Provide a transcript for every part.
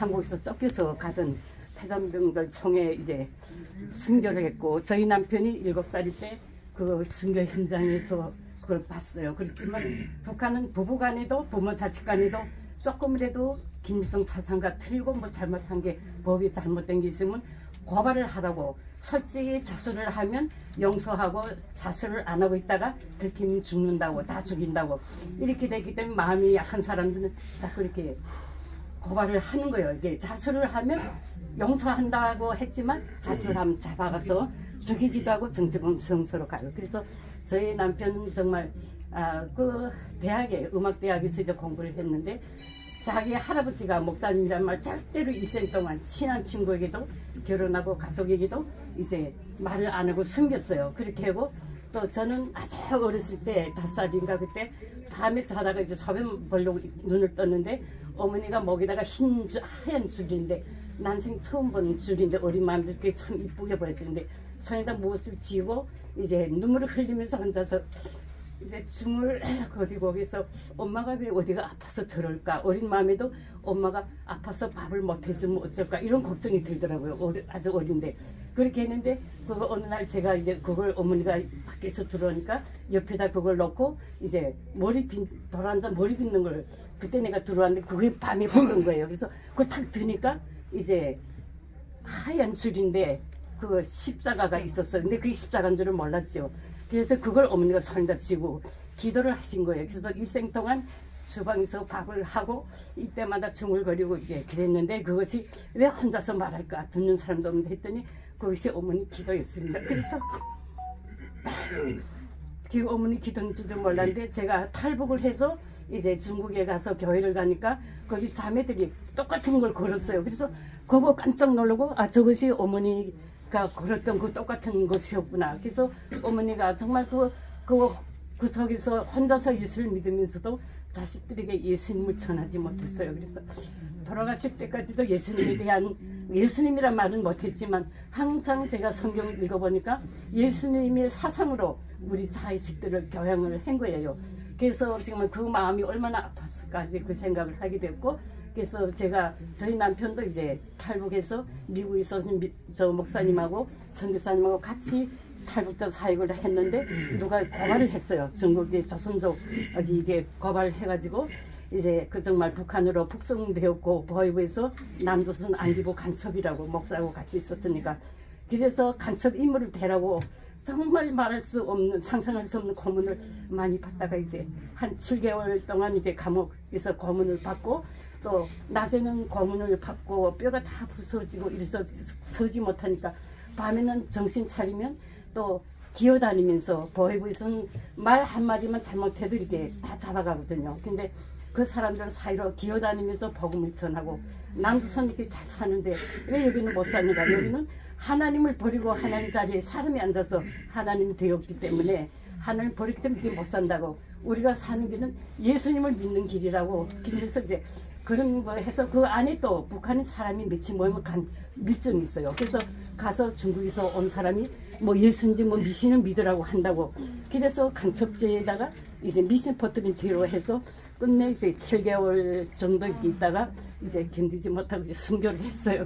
한국에서 쫓겨서 가던 패전병들 총에 이제 순교를 했고, 저희 남편이 7살일 때 그 순교 현장에서 그걸 봤어요. 그렇지만 북한은 부부간에도 부모 자식간에도 조금이라도 김일성 차상과 틀리고 뭐 잘못한 게 법이 잘못된 게 있으면 고발을 하라고, 솔직히 자수를 하면 용서하고 자수를 안 하고 있다가 들키면 죽는다고, 다 죽인다고 이렇게 되기 때문에 마음이 약한 사람들은 자꾸 이렇게 고발을 하는 거예요. 이게 자수를 하면 용서한다고 했지만 자수를 하면 잡아가서 죽이기도 하고 정체범성서로 가요. 그래서 저희 남편은 정말 그 대학에 음악대학에서 이제 공부를 했는데, 자기 할아버지가 목사님이란 말 절대로 일생 동안 친한 친구에게도 결혼하고 가족에게도 이제 말을 안 하고 숨겼어요. 그렇게 하고 또 저는 아주 어렸을 때 5살인가 그때 밤에 자다가 이제 소변 보려고 눈을 떴는데 어머니가 목에다가 하얀 줄인데, 난생 처음 본 줄인데 어린 마음들 참 이쁘게 보였는데 손에다 무엇을 쥐고 이제 눈물을 흘리면서 혼자서 이제 춤을 그리고 거기서 엄마가 왜 어디가 아파서 저럴까, 어린 마음에도 엄마가 아파서 밥을 못 해주면 어쩔까 이런 걱정이 들더라고요. 아주 어린데 그렇게 했는데, 그거 어느 날 제가 이제 그걸 어머니가 밖에서 들어오니까 옆에다 그걸 놓고 이제 돌아앉아 머리 빗는 걸 그때 내가 들어왔는데 그게 밤에 보던 거예요. 그래서 그걸 탁 드니까 이제 하얀 줄인데 그 십자가가 있었어요. 근데 그게 십자가인 줄은 몰랐죠. 그래서 그걸 어머니가 손에다 쥐고 기도를 하신 거예요. 그래서 일생 동안 주방에서 밥을 하고 이때마다 중얼거리고 이제 그랬는데, 그것이 왜 혼자서 말할까, 듣는 사람도 없는데 했더니 그것이 어머니 기도였습니다. 그래서 그 어머니 기도인지도 몰랐는데, 제가 탈북을 해서 이제 중국에 가서 교회를 가니까 거기 자매들이 똑같은 걸 걸었어요. 그래서 그거 깜짝 놀라고, 저것이 어머니가 걸었던 그 똑같은 것이었구나. 그래서 어머니가 정말 그 저기서 혼자서 예수를 믿으면서도 자식들에게 예수님을 전하지 못했어요. 그래서 돌아가실 때까지도 예수님에 대한, 예수님이란 말은 못했지만 항상 제가 성경을 읽어보니까 예수님의 사상으로 우리 자식들을 교양을 한 거예요. 그래서 정말 그 마음이 얼마나 아팠을까 그 생각을 하게 됐고, 그래서 제가 저희 남편도 이제 탈북해서 미국에서 저 목사님하고 선교사님하고 같이 탈북자 사역을 했는데 누가 고발을 했어요. 중국의 조선족 이게 고발을 해가지고 이제 그 정말 북한으로 북송되었고, 보위부에서 남조선 안기부 간첩이라고 목사하고 같이 있었으니까, 그래서 간첩 인물을 대라고 정말 말할 수 없는, 상상할 수 없는 고문을 많이 받다가 이제 한 7개월 동안 이제 감옥에서 고문을 받고, 또 낮에는 고문을 받고 뼈가 다 부서지고 이래서 서지 못하니까 밤에는 정신 차리면 또 기어다니면서, 보위부에서는 말 한마디만 잘못해도 이렇게 다 잡아가거든요. 근데 그 사람들 사이로 기어다니면서 복음을 전하고, 남조선 이렇게 잘 사는데 왜 여기는 못 사는가, 여기는 하나님을 버리고 하나님 자리에 사람이 앉아서 하나님이 되었기 때문에, 하나님을 버리기 때문에 이렇게 못 산다고, 우리가 사는 길은 예수님을 믿는 길이라고. 그래서 이제 그런 거 해서 그 안에 또 북한에 사람이 몇이 모이면 밀정이 있어요. 그래서 가서 중국에서 온 사람이 뭐 예수인지 뭐 미신을 믿으라고 한다고, 그래서 간첩죄에다가 이제 미신 퍼뜨린 죄로 해서 끝내 이제 7개월 정도 있다가 이제 견디지 못하고 이제 순교를 했어요.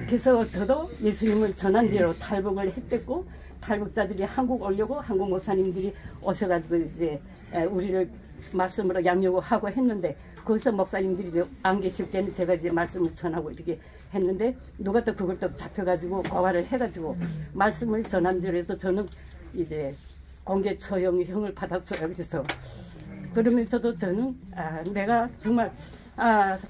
그래서 저도 예수님을 전한 죄로 탈북을 했댔고, 탈북자들이 한국 오려고 한국 목사님들이 오셔가지고 이제 우리를 말씀으로 양육하고 했는데, 거기서 목사님들이 이제 안 계실 때는 제가 이제 말씀을 전하고 이렇게 했는데, 누가 또 그걸 또 잡혀가지고 고발을 해가지고 말씀을 전한 죄로 해서 저는 이제 공개 처형을 받았어요. 그래서 그러면서도 저는 내가 정말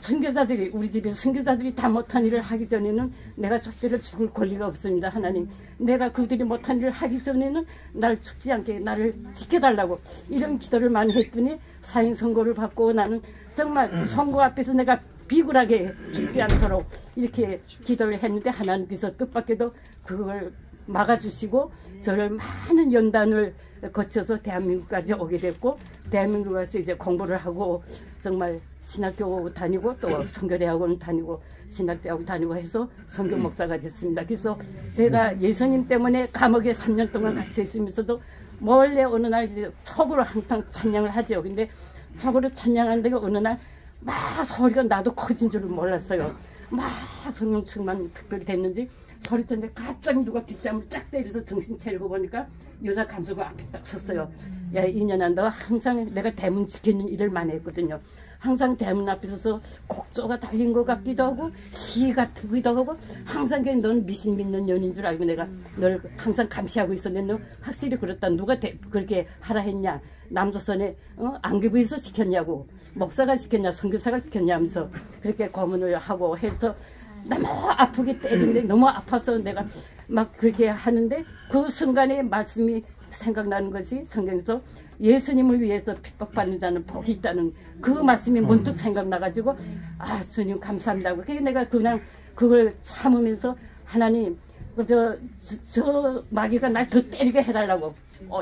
선교사들이, 우리 집에서 선교사들이 다 못한 일을 하기 전에는 내가 절대로 죽을 권리가 없습니다. 하나님, 내가 그들이 못한 일을 하기 전에는 나를 죽지 않게 나를 지켜달라고 이런 기도를 많이 했더니 사형 선고를 받고, 나는 정말 선고 앞에서 내가 비굴하게 죽지 않도록 이렇게 기도를 했는데, 하나님께서 뜻밖에도 그걸 막아주시고 저를 많은 연단을 거쳐서 대한민국까지 오게 됐고, 대한민국 가서 이제 공부를 하고 정말 신학교 다니고 또 선교대학원 다니고 신학대학원 다니고 해서 선교 목사가 됐습니다. 그래서 제가 예수님 때문에 감옥에 3년 동안 갇혀 있으면서도 몰래 어느 날 이제 속으로 항상 찬양을 하죠. 근데 속으로 찬양하는데 어느 날 막 소리가 나도 커진 줄은 몰랐어요. 막 성령충만 특별히 됐는지 소리쳤는데 갑자기 누가 뒷잠을 쫙 때려서 정신 차리고 보니까 여자 간수가 앞에 딱 섰어요. 야, 이년아, 너 항상 내가 대문 지키는 일을 많이 했거든요. 항상 대문 앞에 서서 곡조가 달린 것 같기도 하고 시 같기도 하고 항상 너는 미신 믿는 년인 줄 알고 내가 너를 항상 감시하고 있었는데 너 확실히 그렇다. 누가 그렇게 하라 했냐. 남조선에 안기부에서 시켰냐고 목사가 시켰냐 선교사가 시켰냐 하면서 그렇게 고문을 하고 해서 너무 아프게 때리는데 너무 아파서 내가 막 그렇게 하는데 그 순간에 말씀이 생각나는 것이 성경에서 예수님을 위해서 핍박받는 자는 복이 있다는 그 말씀이 문득 생각나가지고 아 주님 감사합니다. 그래서 내가 그냥 그걸 참으면서 하나님 저 마귀가 날 더 때리게 해달라고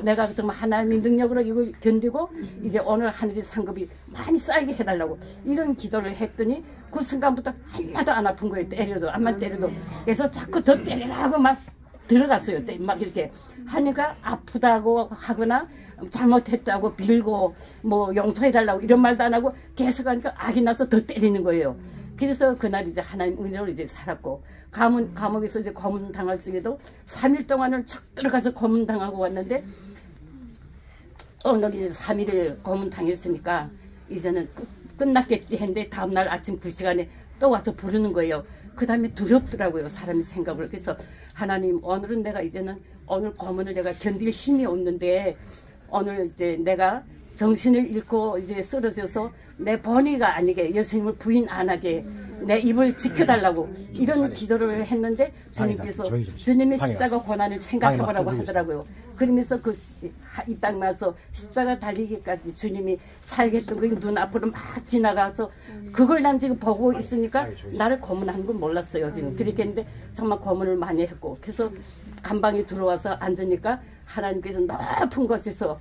내가 정말 하나님의 능력으로 이걸 견디고 이제 오늘 하늘의 상급이 많이 쌓이게 해달라고 이런 기도를 했더니 그 순간부터 하나도 안 아픈 거예요. 때려도 암만 때려도. 그래서 자꾸 더 때리라고 막 들어갔어요. 막 이렇게 하니까 아프다고 하거나 잘못했다고 빌고 뭐 용서해달라고 이런 말도 안 하고 계속 하니까 악이 나서 더 때리는 거예요. 그래서 그날 이제 하나님 은혜로 이제 살았고 감옥에서 이제 고문 당할 적에도 3일 동안을 쭉 들어가서 고문 당하고 왔는데 오늘 이제 3일을 고문 당했으니까 이제는 끝났겠지 했는데 다음날 아침 9시간에 또 와서 부르는 거예요. 그 다음에 두렵더라고요. 사람이 생각을. 그래서 하나님 오늘은 내가 이제는 오늘 고문을 내가 견딜 힘이 없는데 오늘 이제 내가 정신을 잃고 이제 쓰러져서 내 번의가 아니게 예수님을 부인 안 하게 내 입을 지켜달라고 이런 기도를 했는데 주님께서 주님의 십자가 고난을 생각해보라고 하더라고요. 그러면서 이 땅 나서 십자가 달리기까지 주님이 살겠던 그 눈앞으로 막 지나가서 그걸 난 지금 보고 있으니까 나를 고문하는 건 몰랐어요. 지금 그렇게 했는데 정말 고문을 많이 했고 그래서 감방에 들어와서 앉으니까 하나님께서 높은 곳에서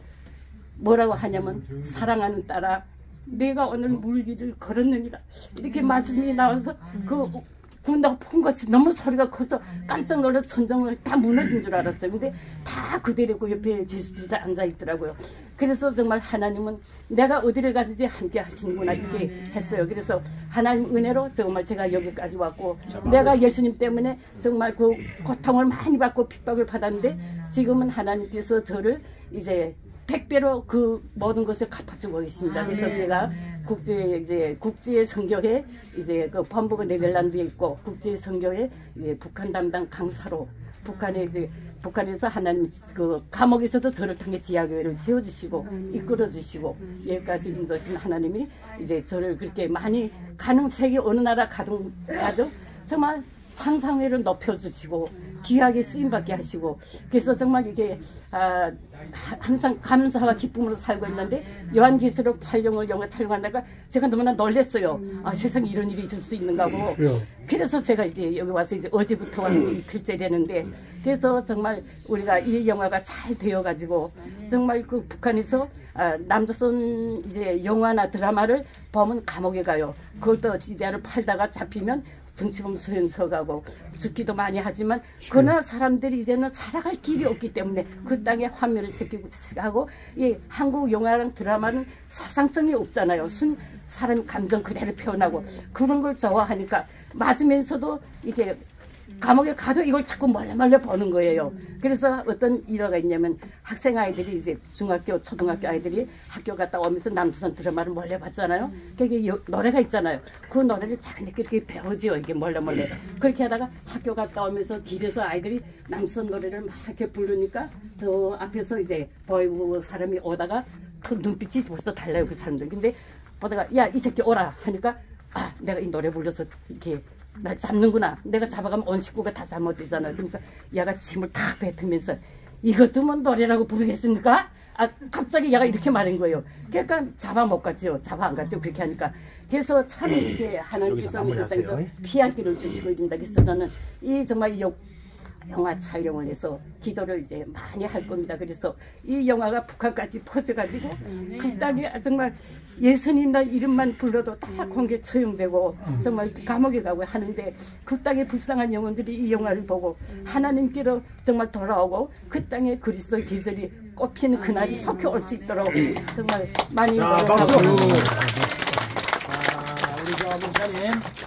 뭐라고 하냐면 사랑하는 딸아 내가 오늘 물길을 걸었느니라 이렇게 말씀이 나와서 그 높은 것이 너무 소리가 커서 깜짝 놀라서 천정을 다 무너진 줄 알았어요. 근데 다 그대로 그 옆에 제수들이 다 앉아있더라고요. 그래서 정말 하나님은 내가 어디를 가든지 함께 하시는구나 이렇게 했어요. 그래서 하나님 은혜로 정말 제가 여기까지 왔고 내가 예수님 때문에 정말 그 고통을 많이 받고 핍박을 받았는데 지금은 하나님께서 저를 이제 100배로 그 모든 것을 갚아주고 있습니다. 그래서 제가 국제 선교회 이제 그 본부가 네덜란드에 있고 국제 선교회 북한 담당 강사로 북한에서 하나님 그 감옥에서도 저를 통해 지하교회를 세워주시고 이끌어주시고 여기까지 인도하신 하나님이 이제 저를 그렇게 많이 가는 세계 어느 나라 가도 정말 상상회를 높여주시고 귀하게 쓰임받게 하시고 그래서 정말 이게 항상 감사와 기쁨으로 살고 있는데 요한계시록 영화 촬영한다가 제가 너무나 놀랐어요. 세상에 이런 일이 있을 수 있는가 하고 그래서 제가 이제 여기 와서 이제 어제부터 와서 이틀째 되는데 그래서 정말 우리가 이 영화가 잘 되어가지고 정말 그 북한에서 남조선 이제 영화나 드라마를 보면 감옥에 가요. 그걸 또 지대를 팔다가 잡히면 정치범 소현서 가고 죽기도 많이 하지만 그러나 사람들이 이제는 살아갈 길이 없기 때문에 그 땅에 화면을 새기고 하고 이 한국 영화랑 드라마는 사상성이 없잖아요. 사람 감정 그대로 표현하고 그런 걸 좋아하니까 맞으면서도 이게 감옥에 가도 이걸 자꾸 몰래 보는 거예요. 그래서 어떤 일화가 있냐면 학생 아이들이 이제 중학교, 초등학교 아이들이 학교 갔다 오면서 남조선 드라마를 몰래 봤잖아요. 그게 노래가 있잖아요. 그 노래를 자기네끼리 이렇게 배우지요. 이게 몰래. 그렇게 하다가 학교 갔다 오면서 길에서 아이들이 남조선 노래를 막 이렇게 부르니까 저 앞에서 이제 보이고 사람이 오다가 그 눈빛이 벌써 달라요. 그 사람들. 근데 보다가 야, 이 새끼 오라 하니까 내가 이 노래 불러서 이렇게 날 잡는구나. 내가 잡아가면 온 식구가 다 잘못되잖아요. 그러니까 얘가 침을 탁 뱉으면서 이것도 뭐 노래라고 부르겠습니까? 갑자기 얘가 이렇게 말한 거예요. 그러니까 잡아 못 갔죠. 잡아 안 갔죠. 그렇게 하니까. 그래서 참 이렇게 하나님께서 피할 길을 주시고 있습니다. 그래서 저는 이 정말 영화 촬영을 해서 기도를 이제 많이 할 겁니다. 그래서 이 영화가 북한까지 퍼져가지고 그 땅에 정말 예수님 이름만 불러도 다 공개 처형되고 정말 감옥에 가고 하는데 그 땅에 불쌍한 영혼들이 이 영화를 보고 하나님께로 정말 돌아오고 그 땅에 그리스도의 계절이 꽃피는 그날이 속히 올 수 있도록 정말 많이 노력하고 목사님.